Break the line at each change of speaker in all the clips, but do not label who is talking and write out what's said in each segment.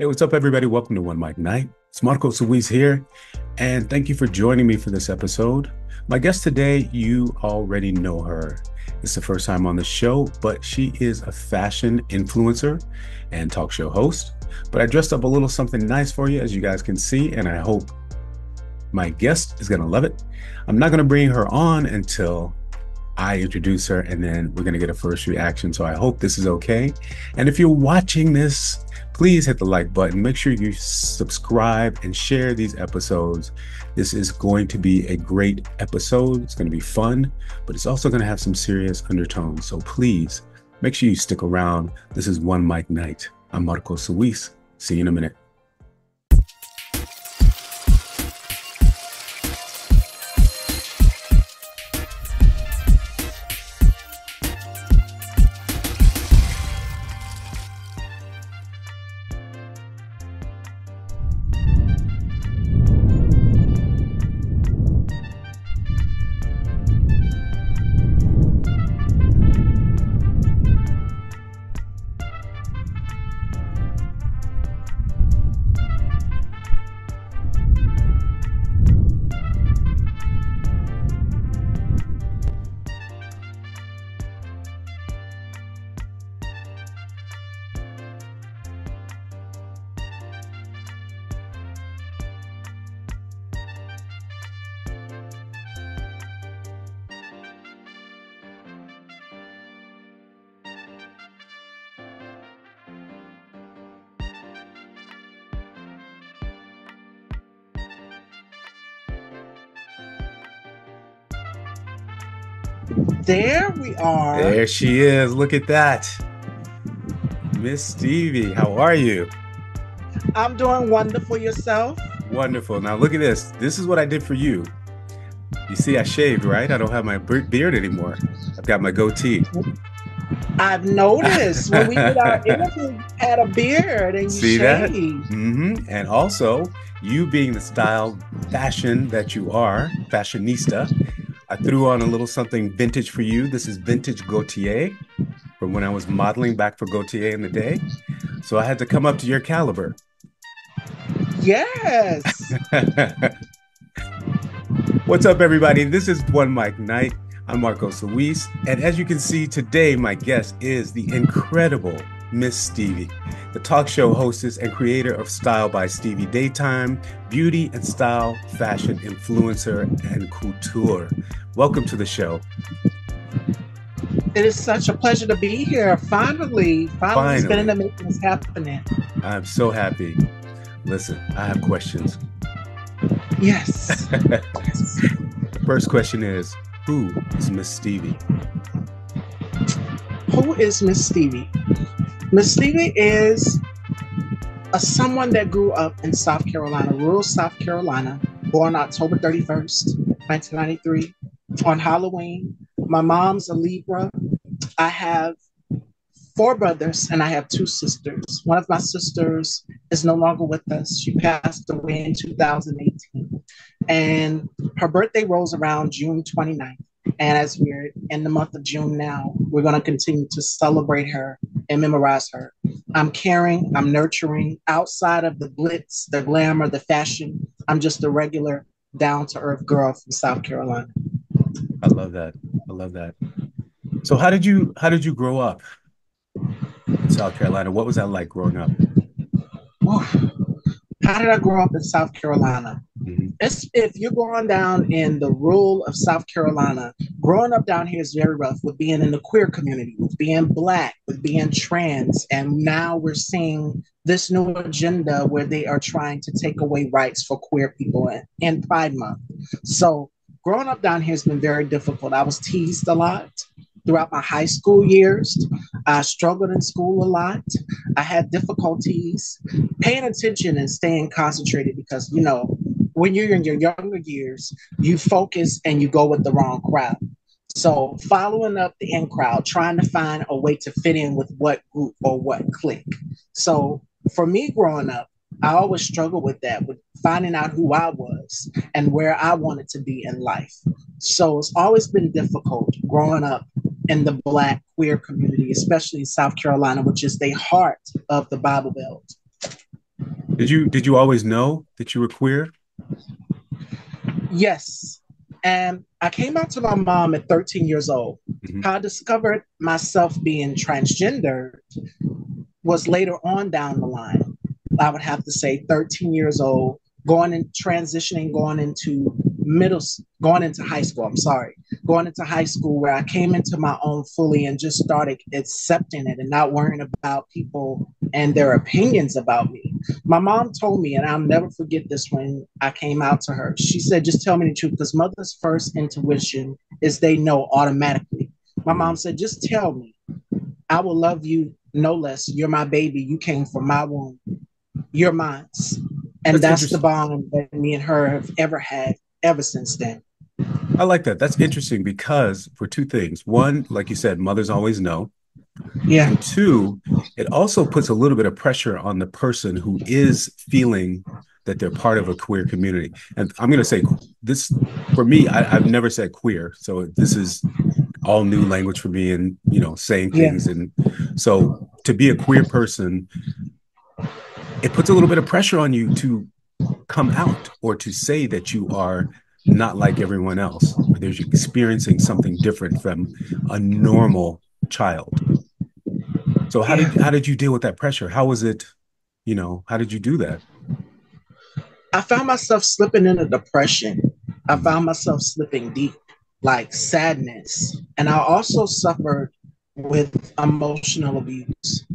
Hey, what's up, everybody? Welcome to OneMicNite. It's Marco Suis here, and thank you for joining me for this episode. My guest today, you already know her. It's the first time on the show, but she is a fashion influencer and talk show host. But I dressed up a little something nice for you, as you guys can see, and I hope my guest is going to love it. I'm not going to bring her on until I introduce her, and then we're going to get a first reaction. So I hope this is okay. And if you're watching this, please hit the like button. Make sure you subscribe and share these episodes. This is going to be a great episode. It's going to be fun, but it's also going to have some serious undertones. So please make sure you stick around. This is OneMicNite. I'm Marco Suis. See you in a minute.
There we are.
There she is. Look at that. Miss Stevie, how are you?
I'm doing wonderful. Yourself?
Wonderful. Now look at this. This is what I did for you. You see, I shaved, right? I don't have my beard anymore. I've got my goatee.
I've noticed when we did our interview, you had a beard and you
see
shaved.
That? Mm-hmm. And also, you being the style fashion that you are, fashionista, I threw on a little something vintage for you. This is vintage Gautier from when I was modeling back for Gautier in the day. So I had to come up to your caliber.
Yes.
What's up, everybody? This is OneMicNite. I'm Marco Suis. And as you can see today, my guest is the incredible Miss Stevie, the talk show hostess and creator of Style by Stevie Daytime, beauty and style, fashion influencer, and couture. Welcome to the show.
It is such a pleasure to be here. Finally. It's been in the making. It's happening.
I'm so happy. Listen, I have questions.
Yes.
The first question is, who is Miss Stevie?
Who is Miss Stevie? Miss Stevie is someone that grew up in South Carolina, rural South Carolina, born October 31st, 1993, on Halloween. My mom's a Libra. I have 4 brothers and I have 2 sisters. One of my sisters is no longer with us. She passed away in 2018. And her birthday rolls around June 29th. And as we're in the month of June now, we're going to continue to celebrate her and memorize her. I'm caring, I'm nurturing. Outside of the glitz, the glamour, the fashion, I'm just a regular down-to-earth girl from South Carolina.
I love that. I love that. So how did you grow up in South Carolina? What was that like growing up?
How did I grow up in South Carolina? Mm-hmm. If you're growing down in the rural of South Carolina, growing up down here is very rough with being in the queer community, with being Black, with being trans. And now we're seeing this new agenda where they are trying to take away rights for queer people in Pride Month. So growing up down here has been very difficult. I was teased a lot throughout my high school years. I struggled in school a lot. I had difficulties paying attention and staying concentrated because, you know, when you're in your younger years, you focus and you go with the wrong crowd. So following up the in crowd, trying to find a way to fit in with what group or what clique. So for me growing up, I always struggled with that, with finding out who I was and where I wanted to be in life. So it's always been difficult growing up in the Black queer community, especially in South Carolina, which is the heart of the Bible Belt.
Did you always know that you were queer?
Yes. And I came out to my mom at 13 years old.
Hmm.
How I discovered myself being transgender was later on down the line. I would have to say 13 years old, going and transitioning, going into high school. I'm sorry, going into high school where I came into my own fully and just started accepting it and not worrying about people and their opinions about me. My mom told me, and I'll never forget this when I came out to her. She said, just tell me the truth, because mother's first intuition is they know automatically. My mom said, just tell me. I will love you no less. You're my baby. You came from my womb. You're mine. And
That's
that's the
interesting.
bond that me and her have ever had ever since then.
I like that. That's interesting because for two things. One, like you said, mothers always know.
Yeah.
And two, it also puts a little bit of pressure on the person who is feeling that they're part of a queer community. And I'm going to say this for me, I've never said queer. So this is all new language for me and, saying
Yeah.
things. And so to be a queer person, it puts a little bit of pressure on you to come out or to say that you are not like everyone else, or there's experiencing something different from a normal child. So how
Yeah.
did you deal with that pressure? How was it, how did you do that?
I found myself slipping into depression. I
Mm,
found myself slipping deep, like sadness. And I also suffered with emotional abuse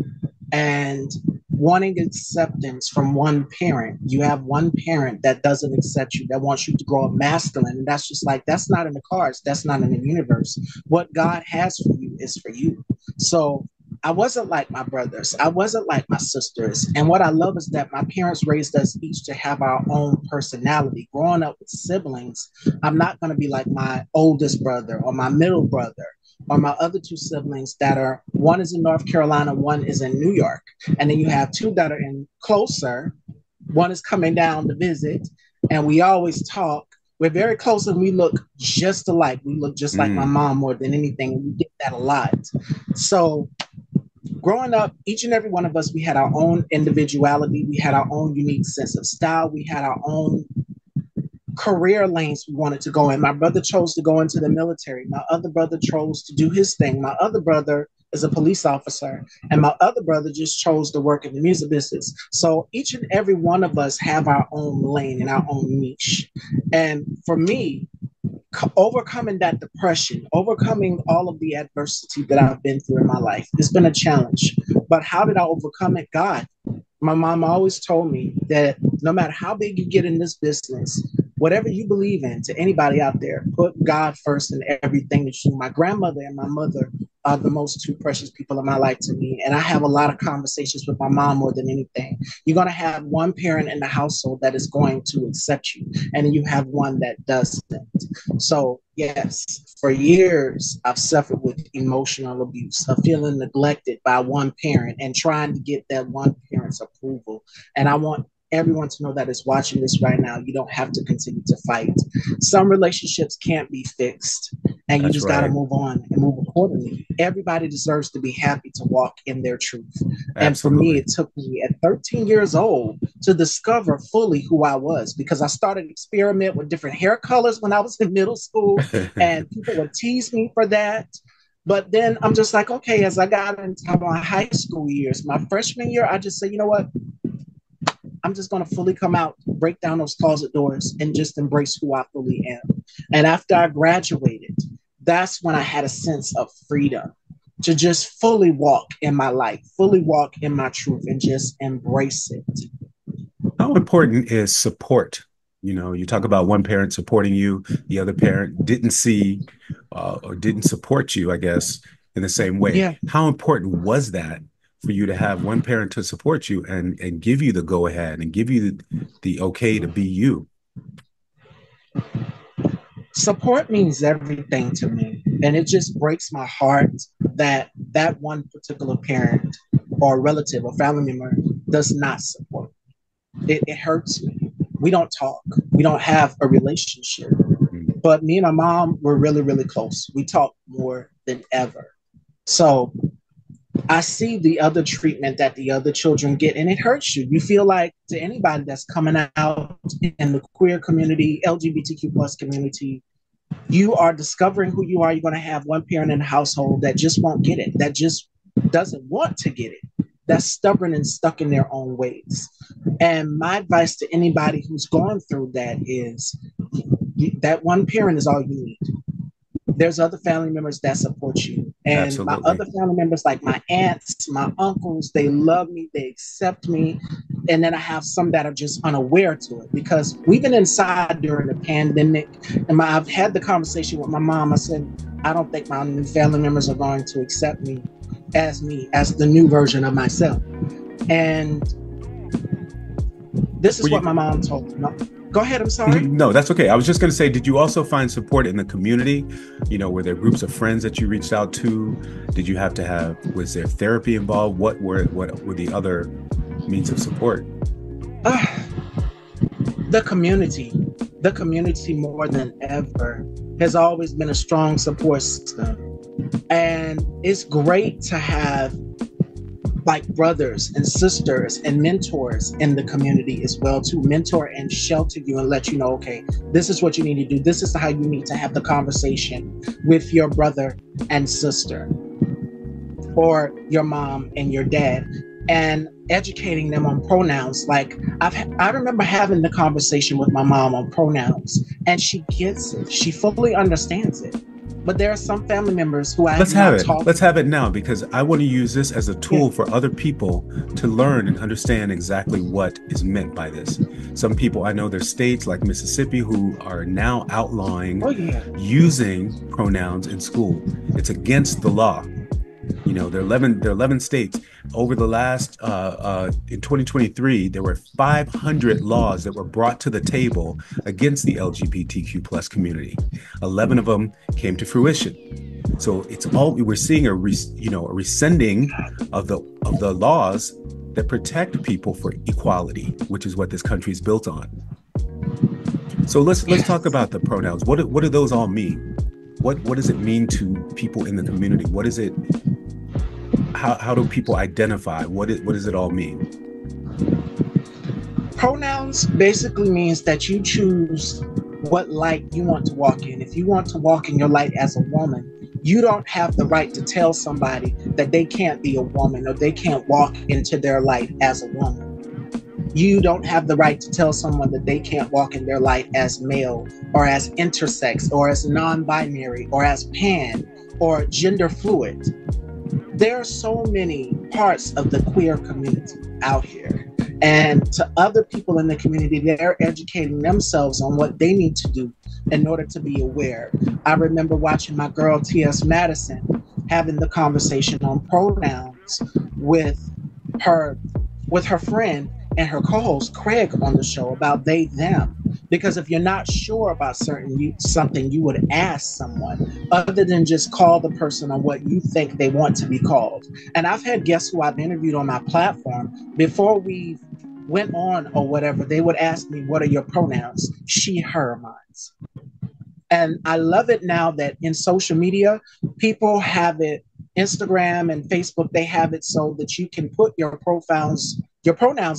and wanting acceptance from one parent. You have one parent that doesn't accept you, that wants you to grow up masculine. And that's just like, that's not in the cards. That's not in the universe. What God has for you is for you. So I wasn't like my brothers. I wasn't like my sisters. And what I love is that my parents raised us each to have our own personality. Growing up with siblings, I'm not going to be like my oldest brother or my middle brother or my other two siblings that are, one is in North Carolina, one is in New York. And then you have two that are in closer. One is coming down to visit, and we always talk. We're very close and we look just alike. We look just like my
mm,
mom more than anything. We get that a lot. So growing up, each and every one of us, we had our own individuality. We had our own unique sense of style. We had our own career lanes we wanted to go in. My brother chose to go into the military. My other brother chose to do his thing. My other brother is a police officer, and my other brother just chose to work in the music business. So each and every one of us have our own lane and our own niche. And for me, overcoming that depression, overcoming all of the adversity that I've been through in my life, it's been a challenge. But how did I overcome it? God. My mom always told me that no matter how big you get in this business, whatever you believe in, to anybody out there, put God first in everything that you do. My grandmother and my mother are the most two precious people in my life to me. And I have a lot of conversations with my mom more than anything. You're going to have one parent in the household that is going to accept you, and then you have one that doesn't. So, yes, for years, I've suffered with emotional abuse, of feeling neglected by one parent and trying to get that one parent's approval. And I want everyone to know that is watching this right now. You don't have to continue to fight. Some relationships can't be fixed, and you
that's
just got to
right.
move on and move accordingly. Everybody deserves to be happy to walk in their truth. And for me,
Absolutely.
it took me at 13 years old to discover fully who I was, because I started to experiment with different hair colors when I was in middle school, and people would tease me for that. But then I'm just like, okay, as I got into my high school years, my freshman year, I just said, you know what? I'm just going to fully come out, break down those closet doors, and just embrace who I fully am. And after I graduated, that's when I had a sense of freedom to just fully walk in my life, fully walk in my truth, and just embrace it.
How important is support? You talk about one parent supporting you, the other parent didn't see or didn't support you, I guess, in the same way.
Yeah.
How important was that for you to have one parent to support you and give you the go ahead and give you the okay to be you?
Support means everything to me. And it just breaks my heart that that one particular parent or relative or family member does not support. It hurts me. We don't talk. We don't have a relationship.
Mm.
But me and my mom were really, really close. We talk more than ever. So I see the other treatment that the other children get, and it hurts you. You feel like, to anybody that's coming out in the queer community, LGBTQ plus community, you are discovering who you are. You're going to have one parent in the household that just won't get it, that just doesn't want to get it, that's stubborn and stuck in their own ways. And my advice to anybody who's gone through that is that one parent is all you need. There's other family members that support you. And
Absolutely.
my other family members, like my aunts, my uncles, they love me, they accept me. And then I have some that are just unaware to it, because we've been inside during the pandemic. And I've had the conversation with my mom. I said, I don't think my new family members are going to accept me, as the new version of myself. And this is what my mom told me. No, go ahead, I'm sorry.
No, that's okay. I was just going to say, did you also find support in the community? You know, were there groups of friends that you reached out to? Did you was there therapy involved? What were the other means of support?
The community more than ever has always been a strong support system. And it's great to have like brothers and sisters and mentors in the community as well, to mentor and shelter you and let you know, okay, this is what you need to do. This is how you need to have the conversation with your brother and sister, or your mom and your dad, and educating them on pronouns. Like I remember having the conversation with my mom on pronouns, and she gets it. She fully understands it. But there are some family members who
Let's have it now, because I want to use this as a tool for other people to learn and understand exactly what is meant by this. Some people, I know there's states like Mississippi who are now outlawing using pronouns in school. It's against the law. You know, there are 11 states. Over the last, in 2023, there were 500 laws that were brought to the table against the LGBTQ plus community. 11 of them came to fruition. So we're seeing a rescinding of the laws that protect people for equality, which is what this country is built on. So let's talk about the pronouns. What do those all mean? What does it mean to people in the community? What is it? How do people identify? What does it all mean?
Pronouns basically means that you choose what light you want to walk in. If you want to walk in your light as a woman, you don't have the right to tell somebody that they can't be a woman or they can't walk into their light as a woman. You don't have the right to tell someone that they can't walk in their light as male or as intersex or as non-binary or as pan or gender fluid. There are so many parts of the queer community out here. And to other people in the community, they're educating themselves on what they need to do in order to be aware. I remember watching my girl T.S. Madison having the conversation on pronouns with her friend and her co-host Craig on the show about they, them. Because if you're not sure about something, you would ask someone other than just call the person on what you think they want to be called. And I've had guests who I've interviewed on my platform, before we went on or whatever, they would ask me, what are your pronouns? She, her, mines. And I love it now that in social media, people have it, Instagram and Facebook, they have it so that you can put your pronouns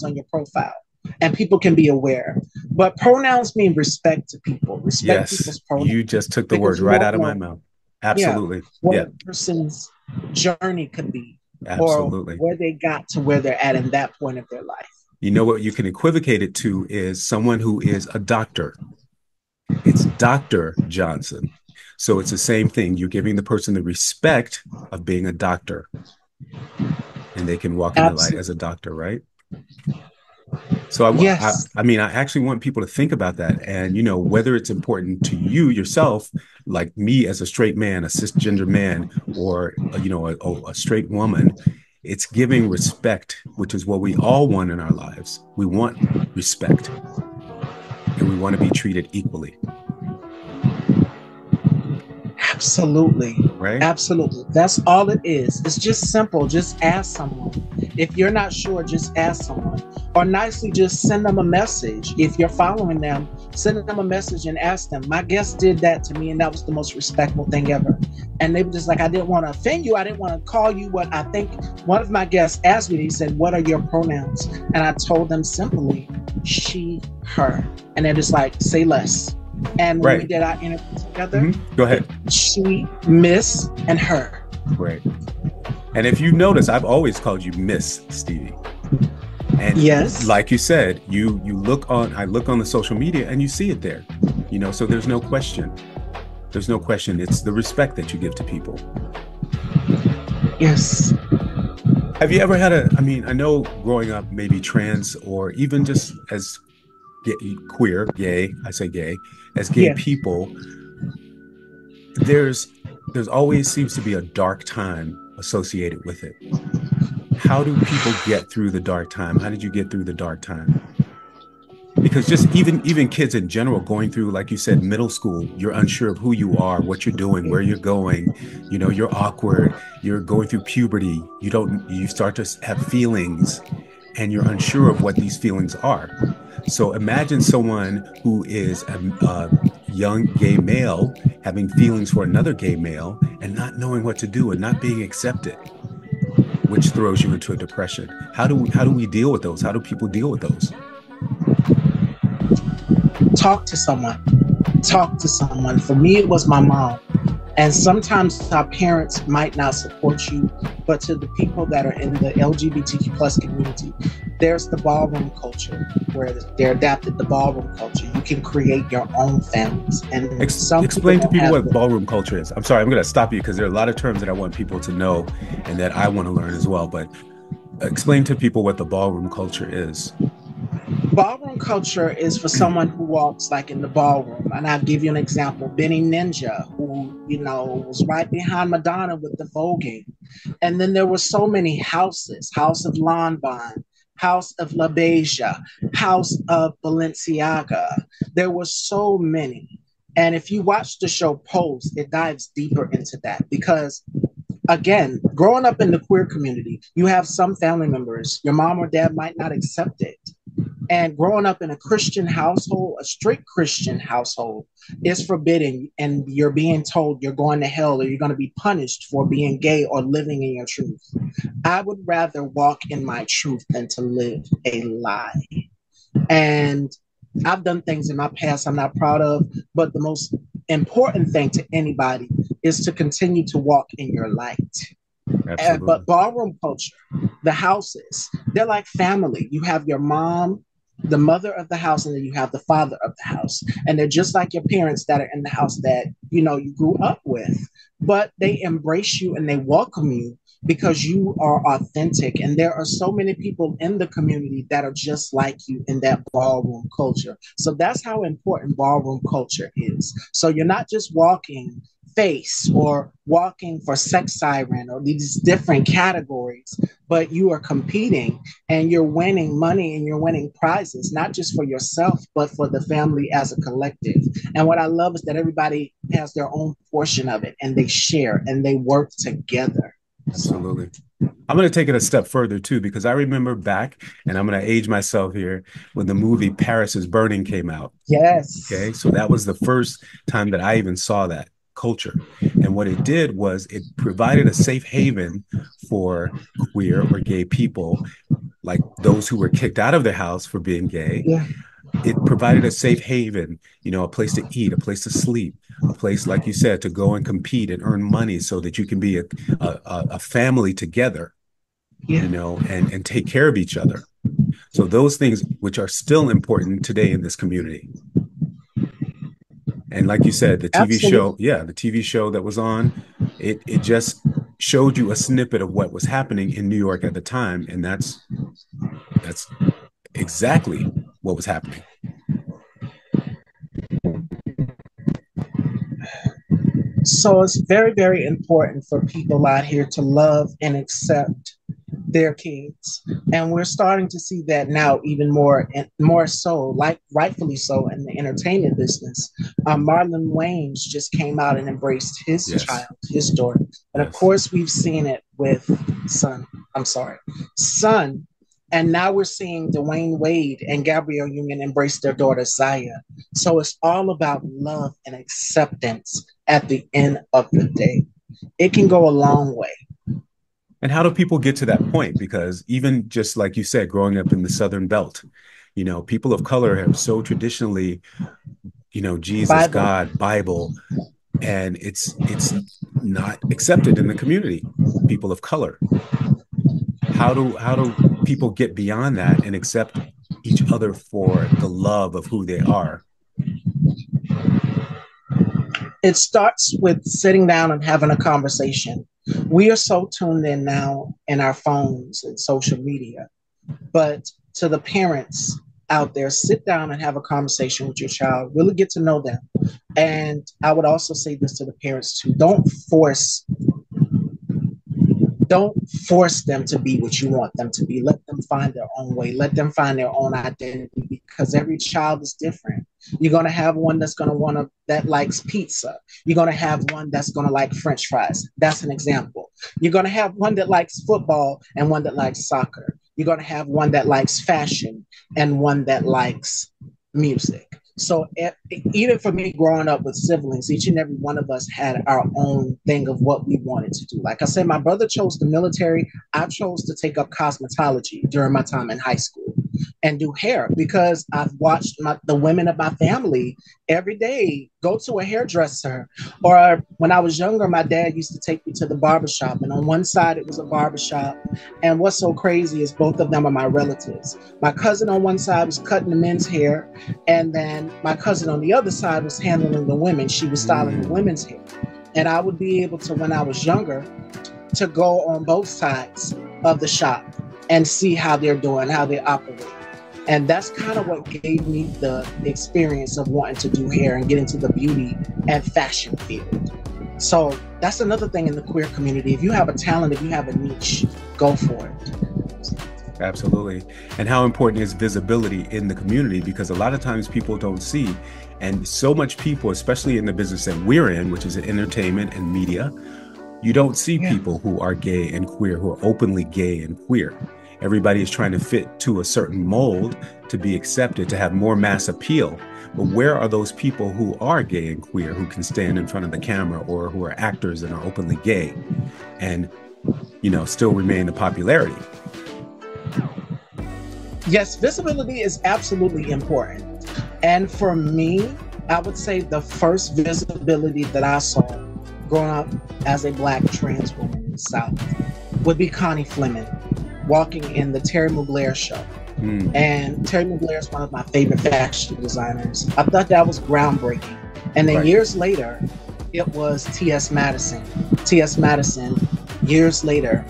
on your profile and people can be aware. But pronouns mean respect to people. Respect people's pronouns.
You just took the words right out of my mouth. Absolutely.
What a person's journey could be.
Absolutely.
Or where they got to where they're at in that point of their life.
You know what you can equivocate it to is someone who is a doctor. It's Dr. Johnson. So it's the same thing. You're giving the person the respect of being a doctor. And they can walk in the light as a doctor, right? So I actually want people to think about that. And, you know, whether it's important to you yourself, like me as a straight man, a cisgender man, or, you know, a straight woman, it's giving respect, which is what we all want in our lives. We want respect and we want to be treated equally.
Absolutely.
right?
Absolutely. That's all it is. It's just simple. Just ask someone. If you're not sure, just ask someone. Or nicely just send them a message. If you're following them, send them a message and ask them. My guest did that to me, and that was the most respectful thing ever. And they were just like, I didn't want to offend you. I didn't want to call you what I think. One of my guests asked me, he said, what are your pronouns? And I told them simply, she, her. And they're just like, say less. And when we did our interview together,
go ahead.
She, Miss, and her.
Right. And if you notice, I've always called you Miss Stevie. And
yes,
like you said, I look on the social media and you see it there. So there's no question. There's no question. It's the respect that you give to people.
Yes.
Have you ever had I know growing up, maybe trans or even just as queer, gay, I say gay, as gay people, there's always seems to be a dark time associated with it. How do people get through the dark time? How did you get through the dark time? Because just even kids in general going through, like you said, middle school, you're unsure of who you are, what you're doing, where you're going, you're awkward, you're going through puberty, you start to have feelings and you're unsure of what these feelings are. So imagine someone who is a young gay male having feelings for another gay male and not knowing what to do and not being accepted, which throws you into a depression. How do we deal with those? How do people deal with those?
Talk to someone. Talk to someone. For me, it was my mom. And sometimes our parents might not support you, but to the people that are in the LGBTQ+ community, there's the ballroom culture where they're adapted the ballroom culture. You can create your own families. And
explain to people what ballroom culture is. I'm sorry, I'm going to stop you because there are a lot of terms that I want people to know and that I want to learn as well. But explain to people what the ballroom culture is.
Ballroom culture is for someone who walks like in the ballroom. And I'll give you an example. Benny Ninja, who, was right behind Madonna with the voguing. And then there were so many houses, House of Lanvin, House of La Beja, House of Balenciaga. There were so many. And if you watch the show Pose, it dives deeper into that because again, growing up in the queer community, you have some family members, your mom or dad might not accept it. And growing up in a Christian household, a strict Christian household, is forbidden. And you're being told you're going to hell or you're going to be punished for being gay or living in your truth. I would rather walk in my truth than to live a lie. And I've done things in my past I'm not proud of, but the most important thing to anybody is to continue to walk in your light. But ballroom culture, the houses, they're like family. You have your mom, the mother of the house, and then you have the father of the house. And they're just like your parents that are in the house that, you grew up with. But they embrace you and they welcome you because you are authentic. And there are so many people in the community that are just like you in that ballroom culture. So that's how important ballroom culture is. So you're not just walking face or walking for sex siren or these different categories, but you are competing and you're winning money and you're winning prizes, not just for yourself, but for the family as a collective. And what I love is that everybody has their own portion of it and they share and they work together.
Absolutely. I'm going to take it a step further too, because I remember back, and I'm going to age myself here, when the movie Paris is Burning came out.
Yes.
Okay. So that was the first time that I even saw that culture. And what it did was it provided a safe haven for queer or gay people, like those who were kicked out of their house for being gay.
Yeah.
It provided a safe haven, a place to eat, a place to sleep, a place, like you said, to go and compete and earn money so that you can be a family together, and take care of each other. So those things which are still important today in this community. And like you said, the TV show, the TV show that was on, it just showed you a snippet of what was happening in New York at the time. And that's exactly what was happening.
So it's very, very important for people out here to love and accept their kids. And we're starting to see that now even more and more so, like rightfully so, in the entertainment business. Marlon Wayans just came out and embraced his
Yes.
child, his daughter. And of
Yes.
course, we've seen it with Son. I'm sorry, Son. And now we're seeing Dwayne Wade and Gabrielle Union embrace their daughter Zaya. So it's all about love and acceptance at the end of the day. It can go a long way.
And how do people get to that point? Because even just like you said, growing up in the Southern Belt, people of color have so traditionally, Jesus,
Bible.
God, Bible, and it's not accepted in the community, people of color. How do people get beyond that and accept each other for the love of who they are?
It starts with sitting down and having a conversation. We are so tuned in now in our phones and social media, but to the parents out there, sit down and have a conversation with your child, really get to know them. And I would also say this to the parents too: don't force them to be what you want them to be. Let them find their own way. Let them find their own identity, because every child is different. You're going to have one that's going to that likes pizza. You're going to have one that's going to like French fries. That's an example. You're going to have one that likes football and one that likes soccer. You're going to have one that likes fashion and one that likes music. So even for me, growing up with siblings, each and every one of us had our own thing of what we wanted to do. Like I said, my brother chose the military. I chose to take up cosmetology during my time in high school and do hair, because I've watched the women of my family every day go to a hairdresser. Or when I was younger, my dad used to take me to the barbershop, and on one side it was a barbershop. And what's so crazy is both of them are my relatives. My cousin on one side was cutting the men's hair, and then my cousin on the other side was handling the women. She was styling the women's hair. And I would be able to, when I was younger, to go on both sides of the shop and see how they're doing, how they operate. And that's kind of what gave me the experience of wanting to do hair and get into the beauty and fashion field. So that's another thing in the queer community. If you have a talent, if you have a niche, go for it.
Absolutely. And how important is visibility in the community? Because a lot of times people don't see, and so much people, especially in the business that we're in, which is entertainment and media, you don't see people who are gay and queer, who are openly gay and queer. Everybody is trying to fit to a certain mold to be accepted, to have more mass appeal. But where are those people who are gay and queer, who can stand in front of the camera, or who are actors and are openly gay and, still remain the popularity?
Yes, visibility is absolutely important. And for me, I would say the first visibility that I saw growing up as a Black trans woman in the South would be Connie Fleming walking in the Terry Mugler show. And Terry Mugler is one of my favorite fashion designers. I thought that was groundbreaking. And then years later, it was T.S. Madison. T.S. Madison, years later,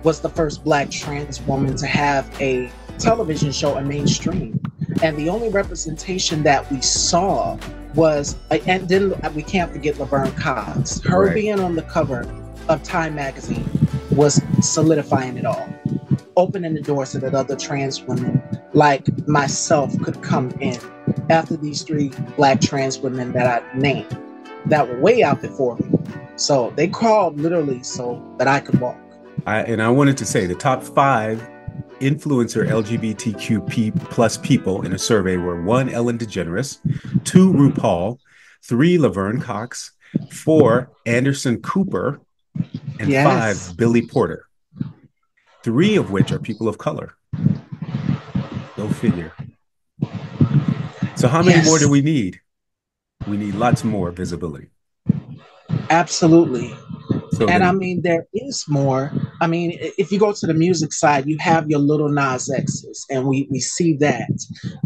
was the first Black trans woman to have a television show in mainstream. And the only representation that we saw was, and then we can't forget Laverne Cox. Her being on the cover of Time magazine was solidifying it all, opening the door so that other trans women like myself could come in after these three Black trans women that I named that were way out before me. So they crawled literally so that I could walk.
I wanted to say the top 5 influencer LGBTQ+ people in a survey were 1, Ellen DeGeneres, 2, RuPaul, 3, Laverne Cox, 4, Anderson Cooper, and 5, Billy Porter. 3 of which are people of color. Go figure. So how many more do we need? We need lots more visibility.
Absolutely.
So
and I mean, there is more. I mean, if you go to the music side, you have your Little Nas X's, and we see that.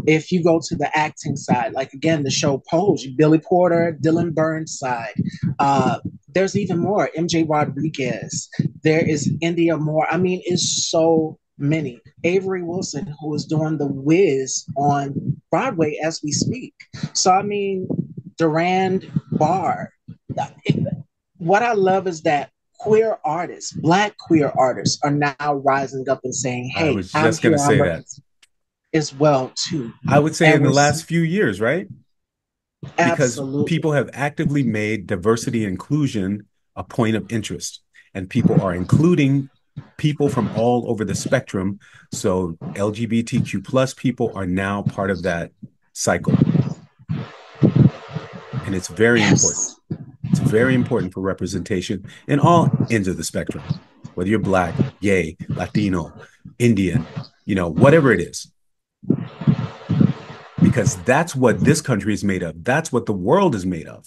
If you go to the acting side, like again, the show Pose, Billy Porter, Dylan Burnside, there's even more. MJ Rodriguez. There is India Moore. I mean, it's so many. Avery Wilson, who is doing The Wiz on Broadway as we speak. So I mean, Durand Barr. What I love is that queer artists, Black queer artists, are now rising up and saying,
I
hey,
was
I'm
just going to
here, I'm
say that.
representing as well, too.
I would say
And
in the
we're
last few years, right? Because
absolutely.
people have actively made diversity and inclusion a point of interest, and people are including people from all over the spectrum. So LGBTQ plus people are now part of that cycle. And it's very important.
Yes.
It's very important for representation in all ends of the spectrum, whether you're Black, gay, Latino, Indian, whatever it is, because that's what this country is made of. That's what the world is made of.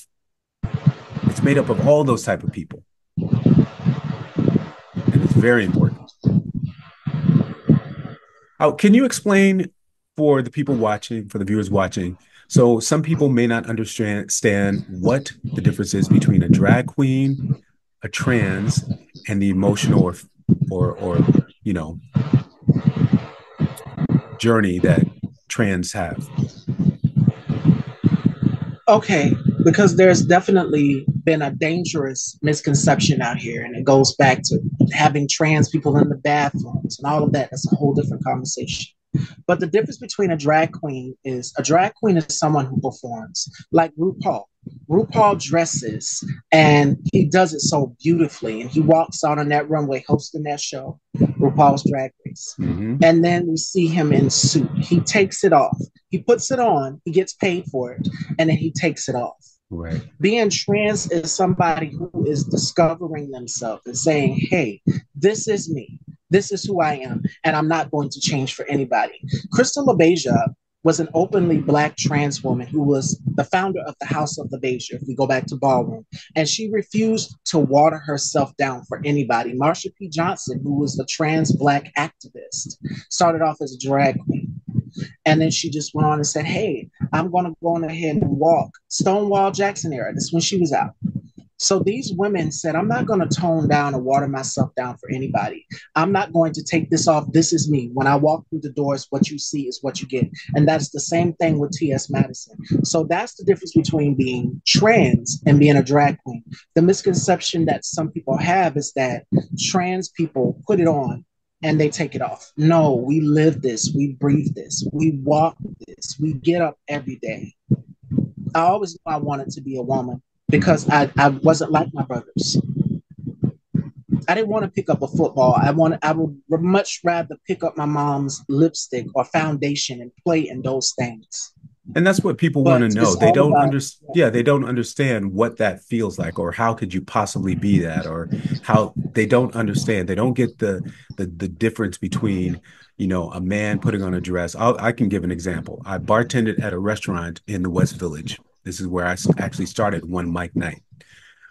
It's made up of all those type of people. And it's very important. Can you explain for the people watching, for the viewers watching? So some people may not understand what the difference is between a drag queen, a trans, and the emotional or you know journey that trans have.
Okay, because there's definitely been a dangerous misconception out here, and it goes back to having trans people in the bathrooms and all of that. That's a whole different conversation. But the difference between a drag queen is someone who performs like RuPaul. RuPaul dresses and he does it so beautifully. And he walks out on that runway hosting that show, RuPaul's Drag Race.
Mm-hmm.
And then we see him in suit. He takes it off. He puts it on. He gets paid for it. And then he takes it off.
Right.
Being trans is somebody who is discovering themselves and saying, hey, this is me. This is who I am, and I'm not going to change for anybody. Crystal LaBeija was an openly Black trans woman who was the founder of the House of LaBeija, if we go back to Ballroom, and she refused to water herself down for anybody. Marsha P. Johnson, who was the trans Black activist, started off as a drag queen. And then she just went on and said, hey, I'm going to go on ahead and walk. Stonewall Jackson era, that's when she was out. So these women said, I'm not going to tone down or water myself down for anybody. I'm not going to take this off. This is me. When I walk through the doors, what you see is what you get. And that's the same thing with T.S. Madison. So that's the difference between being trans and being a drag queen. The misconception that some people have is that trans people put it on and they take it off. No, we live this. We breathe this. We walk this. We get up every day. I always knew I wanted to be a woman, because I wasn't like my brothers. I didn't want to pick up a football. I would much rather pick up my mom's lipstick or foundation and play in those things.
And that's what people want to
But
know.
it's
They
all
don't
about,
understand. Yeah, they don't understand what that feels like, or how could you possibly be that, or how they don't understand. They don't get the difference between, a man putting on a dress. I can give an example. I bartended at a restaurant in the West Village. This is where I actually started OneMicNite.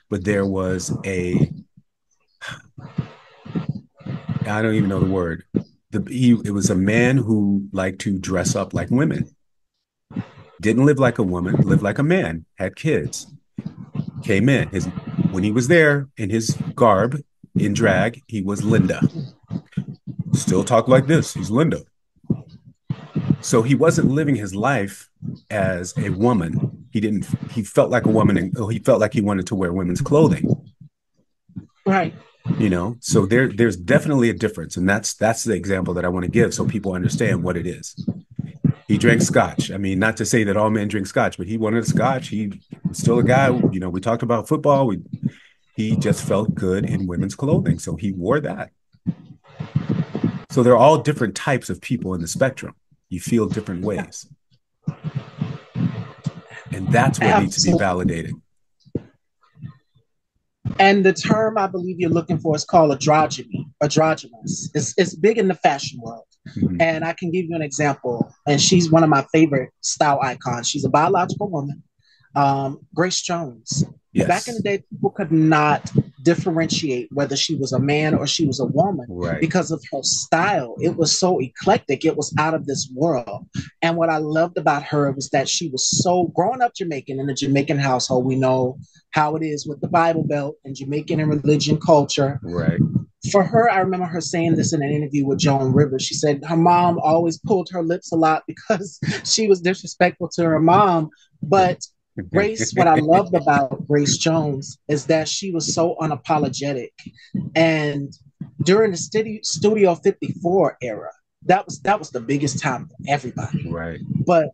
But there was I don't even know the word. It was a man who liked to dress up like women. Didn't live like a woman, lived like a man, had kids, came in. When he was there in his garb, in drag, he was Linda. Still talk like this. He's Linda. So he wasn't living his life as a woman. He felt like a woman, and he felt like he wanted to wear women's clothing.
right.
So there's definitely a difference. And that's the example that I want to give so people understand what it is. He drank scotch. I mean, not to say that all men drink scotch, but he wanted a scotch. He was still a guy. We talked about football. He just felt good in women's clothing, so he wore that. So there are all different types of people in the spectrum. You feel different ways, and that's what needs to be validated.
And the term I believe you're looking for is called androgynous. It's big in the fashion world. Mm-hmm. And I can give you an example. And she's one of my favorite style icons. She's a biological woman, Grace Jones. Yes. Back in the day, people could not differentiate whether she was a man or she was a woman, right, because of her style. It was so eclectic. It was out of this world. And what I loved about her was that she was so growing up Jamaican in a Jamaican household. We know how it is with the Bible Belt and Jamaican and religion culture.
Right.
For her, I remember her saying this in an interview with Joan Rivers. She said her mom always pulled her lips a lot because she was disrespectful to her mom. But Grace, what I loved about Grace Jones is that she was so unapologetic. And during the Studio 54 era, that was the biggest time for everybody.
Right.
But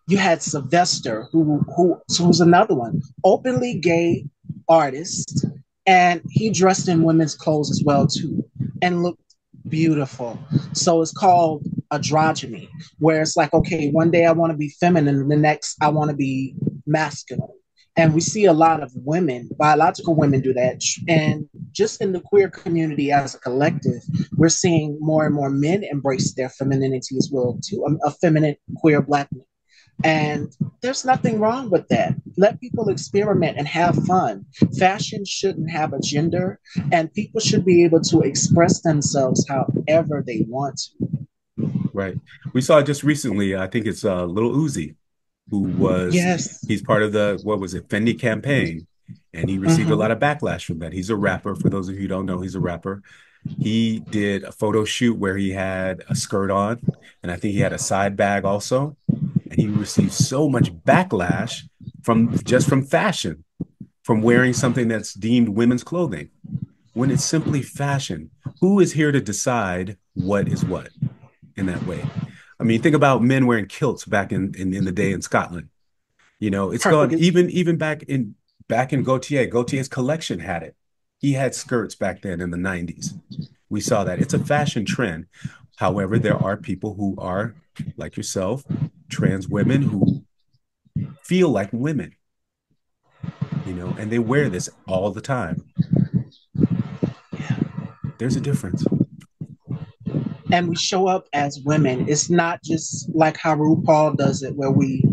you had Sylvester, who's another one, openly gay artist, and he dressed in women's clothes as well too, and looked beautiful. So it's called androgyny, where it's like, okay, one day I want to be feminine, and the next I want to be masculine. And we see a lot of women, biological women, do that. And just in the queer community as a collective, we're seeing more and more men embrace their femininity as well too, a feminine queer Black men. And there's nothing wrong with that. Let people experiment and have fun. Fashion shouldn't have a gender, and people should be able to express themselves however they want to.
Right. We saw just recently, I think it's Lil Uzi, who was,
Yes.
he's part of the, what was it, Fendi campaign. And he received a lot of backlash from that. He's a rapper. For those of you who don't know, he's a rapper. He did a photo shoot where he had a skirt on, and I think he had a side bag also. And he received so much backlash from fashion, from wearing something that's deemed women's clothing, when it's simply fashion. Who is here to decide what is what in that way? I mean, think about men wearing kilts back in the day in Scotland. You know, it's gone
Perfect.
even back in Gaultier. Gaultier's collection had it. He had skirts back then in the 90s. We saw that. It's a fashion trend. However, there are people who are like yourself, trans women who feel like women, and they wear this all the time. There's a difference.
And we show up as women. It's not just like how RuPaul does it, where we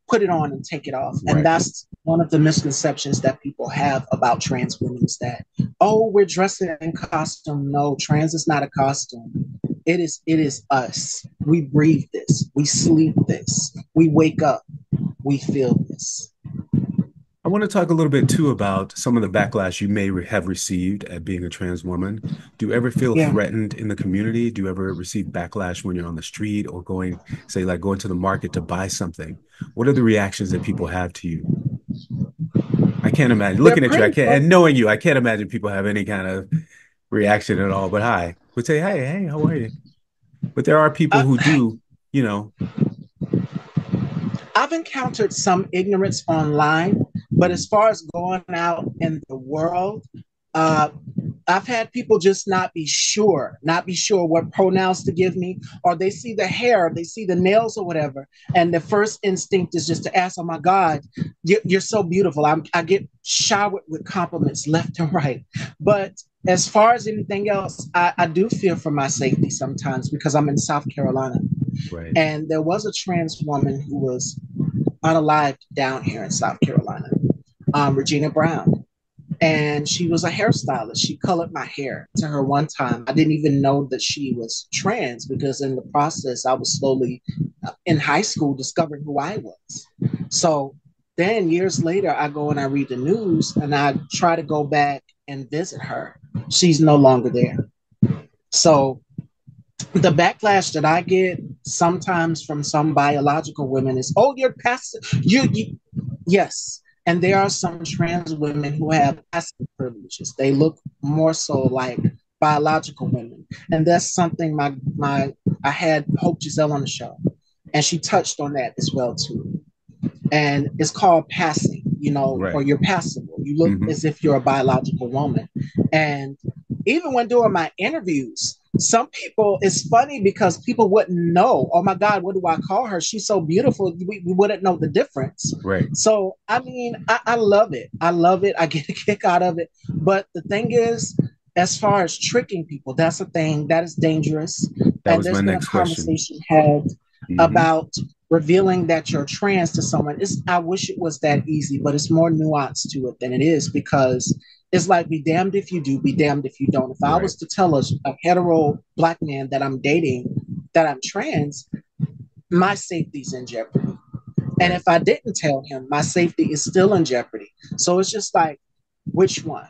put it on and take it off.
Right.
And that's one of the misconceptions that people have about trans women, is that, oh, we're dressing in costume. No, trans is not a costume. It is us. We breathe this. We sleep this. We wake up. We feel this.
I want to talk a little bit too about some of the backlash you may have received at being a trans woman. Do you ever feel
Yeah.
threatened in the community? Do you ever receive backlash when you're on the street or going to the market to buy something? What are the reactions that people have to you? I can't imagine
They're
looking at you. I
pretty
can't,
fun.
and knowing you, I can't imagine people have any kind of reaction at all. But hi, would say, hey, how are you? But there are people
Uh,
who do, you know.
I've encountered some ignorance online, but as far as going out in the world, uh, I've had people just not be sure what pronouns to give me, or they see the hair, they see the nails or whatever, and the first instinct is just to ask, "Oh my God, you're so beautiful." I get showered with compliments left and right, but as far as anything else, I do fear for my safety sometimes because I'm in South Carolina,
Right.
and there was a trans woman who was unalived down here in South Carolina, Regina Brown. And she was a hairstylist. She colored my hair to her one time. I didn't even know that she was trans because in the process, I was slowly in high school discovering who I was. So then years later, I go and I read the news and I try to go back and visit her. She's no longer there. So the backlash that I get sometimes from some biological women is, "Oh, you're passive." Yes. And there are some trans women who have passive privileges. They look more so like biological women. And that's something I had Hope Giselle on the show, and she touched on that as well too. And it's called passing, or
Right.
you're passable. You look
Mm-hmm.
as if you're a biological woman. And even when doing my interviews, some people, it's funny because people wouldn't know. Oh my God, what do I call her? She's so beautiful. We wouldn't know the difference.
Right.
So, I mean, I love it. I love it. I get a kick out of it. But the thing is, as far as tricking people, that's a thing that is dangerous.
That
And
was my
there's been a
next question.
conversation had
Mm-hmm.
about revealing that you're trans to someone. I wish it was that easy, but it's more nuanced to it than it is, because it's like, be damned if you do, be damned if you don't. If I
Right.
was to tell a hetero Black man that I'm dating that I'm trans, my safety's in jeopardy. And
Right.
if I didn't tell him, my safety is still in jeopardy. So it's just like, which one?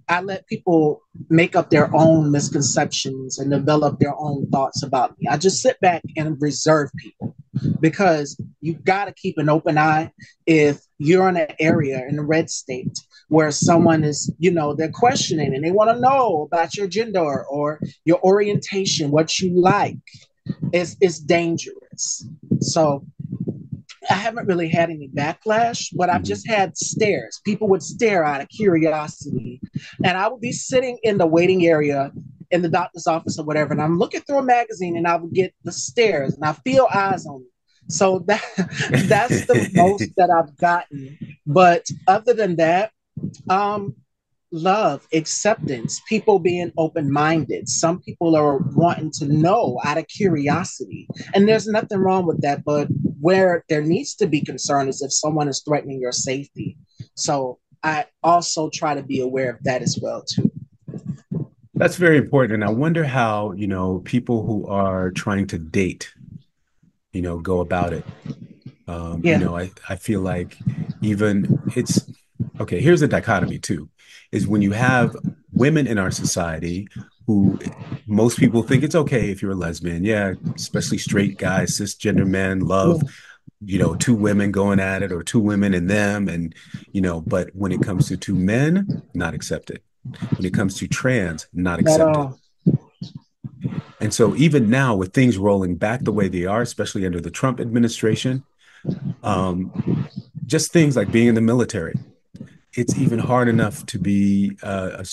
I let people make up their own misconceptions and develop their own thoughts about me. I just sit back and reserve people. because you got to keep an open eye if you're in an area in a red state where someone is, they're questioning and they want to know about your gender or your orientation, what you like. It's dangerous. So I haven't really had any backlash, but I've just had stares. People would stare out of curiosity. And I would be sitting in the waiting area in the doctor's office or whatever, and I'm looking through a magazine and I would get the stares and I feel eyes on me. So that's the most that I've gotten. But other than that, um, love, acceptance, people being open minded. Some people are wanting to know out of curiosity. And there's nothing wrong with that. But where there needs to be concern is if someone is threatening your safety. So I also try to be aware of that as well, too.
That's very important. And I wonder how, people who are trying to date, go about it.
Yeah.
I feel like even it's okay. Here's the dichotomy too, is when you have women in our society who most people think it's okay if you're a lesbian. Yeah, especially straight guys, cisgender men love,
Yeah.
two women going at it or two women and them. And, but when it comes to two men, not accepted. When it comes to trans, not
Not
accepted.
all.
And so even now with things rolling back the way they are, especially under the Trump administration, um, just things like being in the military, it's even hard enough to be a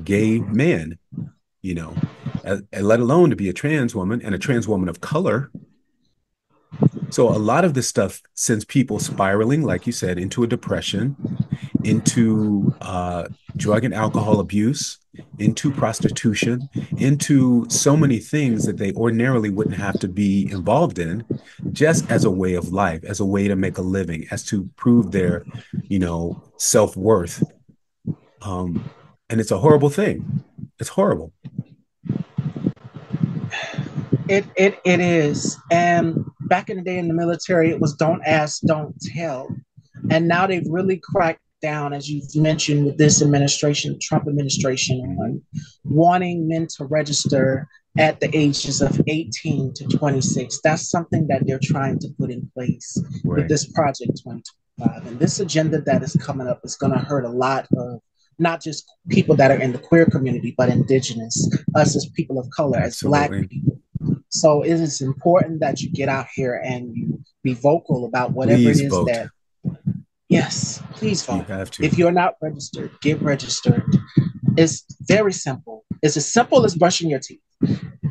gay man, you know, let alone to be a trans woman and a trans woman of color. So a lot of this stuff sends people spiraling, like you said, into a depression, into drug and alcohol abuse, into prostitution, into so many things that they ordinarily wouldn't have to be involved in, just as a way of life, as a way to make a living, as to prove their, self-worth. Um, and it's a horrible thing. It's horrible.
It is. And back in the day in the military, it was don't ask, don't tell. And now they've really cracked down, as you've mentioned, with this administration, Trump administration,
Mm-hmm.
on wanting men to register at the ages of 18 to 26. That's something that they're trying to put in place with
Right.
this Project 2025. And this agenda that is coming up is going to hurt a lot of not just people that are in the queer community, but indigenous, us as people of color, as Black
Absolutely.
people. So it is important that you get out here and you be vocal about whatever it
Please
is
vote.
that, yes, please
You
vote.
have to.
If you're not registered, get registered. It's very simple. It's as simple as brushing your teeth.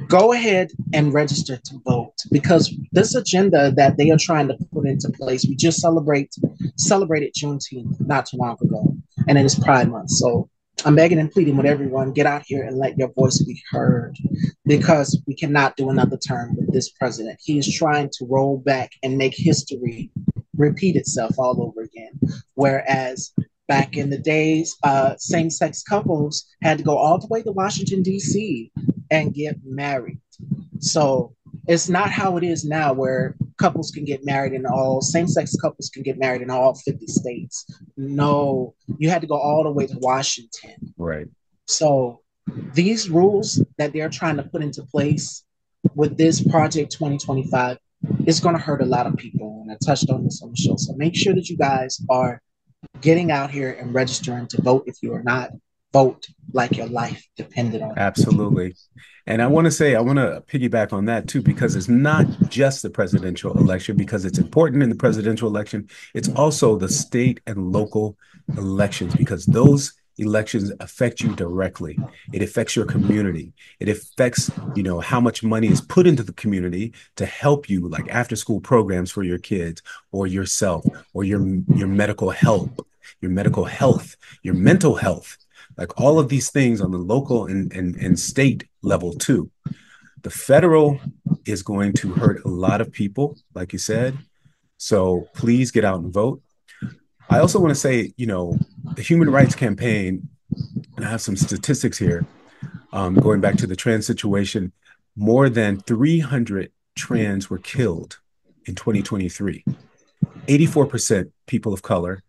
Go ahead and register to vote because this agenda that they are trying to put into place, we just celebrated Juneteenth not too long ago, and it is Pride Month. So I'm begging and pleading with everyone, get out here and let your voice be heard because we cannot do another term with this president. He is trying to roll back and make history repeat itself all over again. Whereas back in the days, same-sex couples had to go all the way to Washington, D.C. and get married. So it's not how it is now where couples can get married in all, same-sex couples can get married in all 50 states. No, you had to go all the way to Washington.
Right.
So these rules that they're trying to put into place with this Project 2025 is going to hurt a lot of people. And I touched on this on the show. So make sure that you guys are getting out here and registering to vote. If you are not, vote like your life depended on it.
Absolutely. And I want to piggyback on that too, because it's not just the presidential election, because it's important in the presidential election. It's also the state and local elections, because those elections affect you directly. It affects your community. It affects, how much money is put into the community to help you, like after school programs for your kids or yourself or your medical help, your medical health, your mental health, like all of these things on the local and state level too. The federal is going to hurt a lot of people, like you said. So please get out and vote. I also want to say, the Human Rights Campaign, and I have some statistics here, going back to the trans situation, more than 300 trans were killed in 2023, 84% people of color,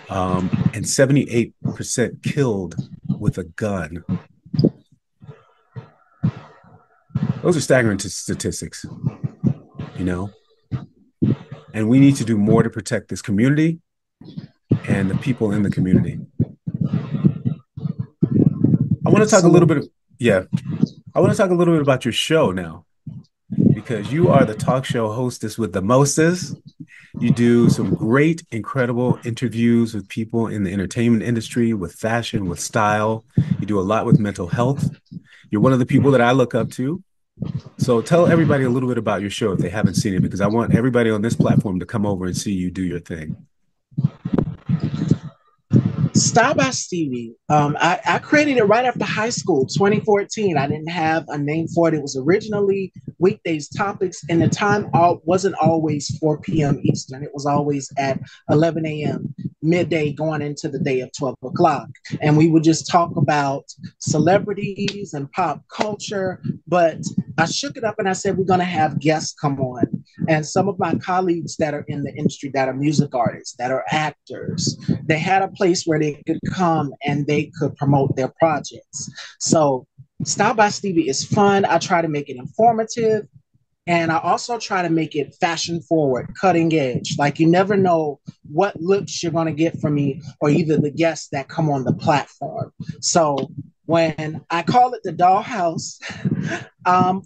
and 78% killed with a gun. Those are staggering statistics, you know? And we need to do more to protect this community and the people in the community. I want to talk a little bit. Yeah. I want to talk a little bit about your show now, because you are the talk show hostess with the mostest. You do some great, incredible interviews with people in the entertainment industry, with fashion, with style. You do a lot with mental health. You're one of the people that I look up to. So tell everybody a little bit about your show if they haven't seen it, because I want everybody on this platform to come over and see you do your thing.
Style by Stevie. I created it right after high school, 2014. I didn't have a name for it. It was originally weekdays topics, and the time wasn't always 4 p.m. Eastern. It was always at 11 a.m., midday, going into the day of 12 o'clock. And we would just talk about celebrities and pop culture. But I shook it up and I said, we're going to have guests come on. And some of my colleagues that are in the industry, that are music artists, that are actors, they had a place where they could come and they could promote their projects. So Style by Stevie is fun. I try to make it informative. And I also try to make it fashion forward, cutting edge. Like, you never know what looks you're going to get from me or either the guests that come on the platform. So when I call it the dollhouse,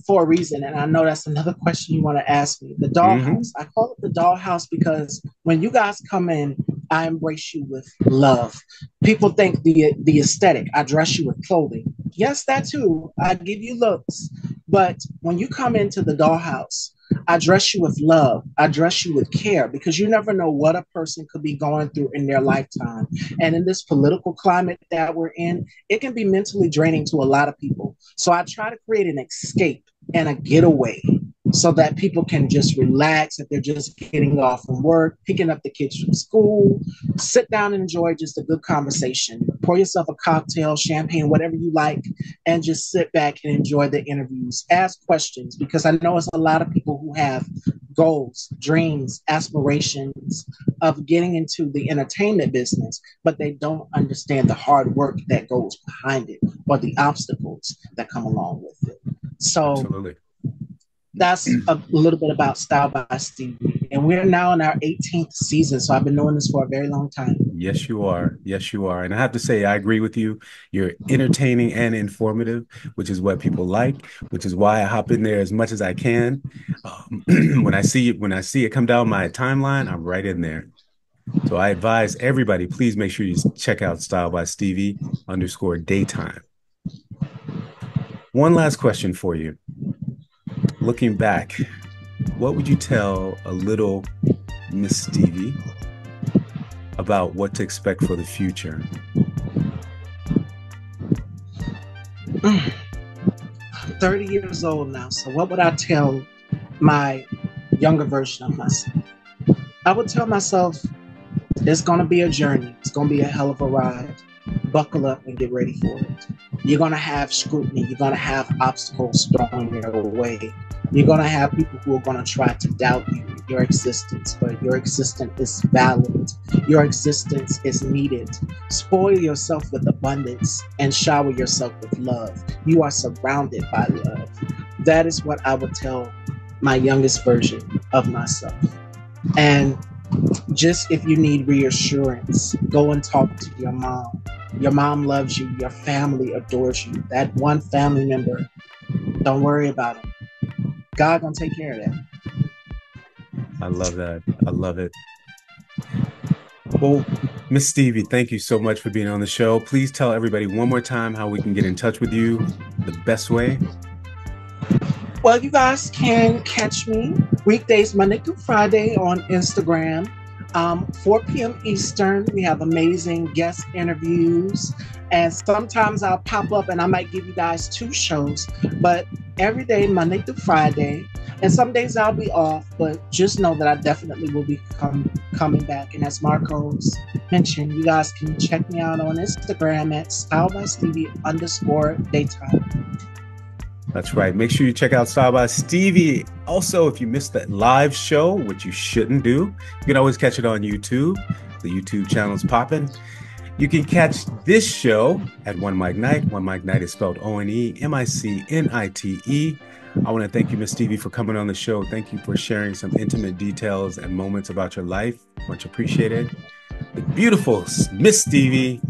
for a reason, and I know that's another question you want to ask me, the dollhouse. I call it the dollhouse because when you guys come in, I embrace you with love. People think the aesthetic, I dress you with clothing. Yes, that too. I give you looks. But when you come into the dollhouse, I dress you with love. I dress you with care, because you never know what a person could be going through in their lifetime. And in this political climate that we're in, it can be mentally draining to a lot of people. So I try to create an escape and a getaway so that people can just relax if they're just getting off from work, picking up the kids from school, sit down and enjoy just a good conversation. Pour yourself a cocktail, champagne, whatever you like, and just sit back and enjoy the interviews. Ask questions, because I know it's a lot of people who have goals, dreams, aspirations of getting into the entertainment business, but they don't understand the hard work that goes behind it or the obstacles that come along with it. So absolutely. That's a little bit about Style by Stevie. And we're now in our 18th season. So I've been doing this for a very long time.
Yes, you are. Yes, you are. And I have to say, I agree with you. You're entertaining and informative, which is what people like, which is why I hop in there as much as I can. When I see it come down my timeline, I'm right in there. So I advise everybody, please make sure you check out Style by Stevie _daytime. One last question for you. Looking back, what would you tell a little Miss Stevie about what to expect for the future?
30 years old now. So what would I tell my younger version of myself? I would tell myself, it's going to be a journey. It's going to be a hell of a ride. Buckle up and get ready for it. You're going to have scrutiny. You're going to have obstacles thrown your way. You're going to have people who are going to try to doubt you, your existence, but your existence is valid. Your existence is needed. Spoil yourself with abundance and shower yourself with love. You are surrounded by love. That is what I would tell my youngest version of myself. And just if you need reassurance, go and talk to your mom. Your mom loves you. Your family adores you. That one family member, don't worry about him. God gonna take care of that.
I love that. I love it. Well, Miss Stevie, thank you so much for being on the show. Please tell everybody one more time how we can get in touch with you the best way.
Well, you guys can catch me weekdays, Monday through Friday on Instagram. 4 p.m. Eastern. We have amazing guest interviews. And sometimes I'll pop up and I might give you guys 2 shows, but every day, Monday through Friday. And some days I'll be off, but just know that I definitely will be coming back. And as Marcos mentioned, you guys can check me out on Instagram at Style by Stevie _daytime.
That's right. Make sure you check out Style by Stevie. Also, if you missed that live show, which you shouldn't do, you can always catch it on YouTube. The YouTube channel's popping. You can catch this show at OneMicNite. OneMicNite is spelled OneMicNite. I want to thank you, Miss Stevie, for coming on the show. Thank you for sharing some intimate details and moments about your life. Much appreciated. The beautiful Miss Stevie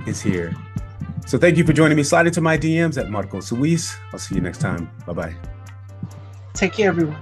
is here. So thank you for joining me. Slide into my DMs at Marco Suis. I'll see you next time. Bye-bye.
Take care, everyone.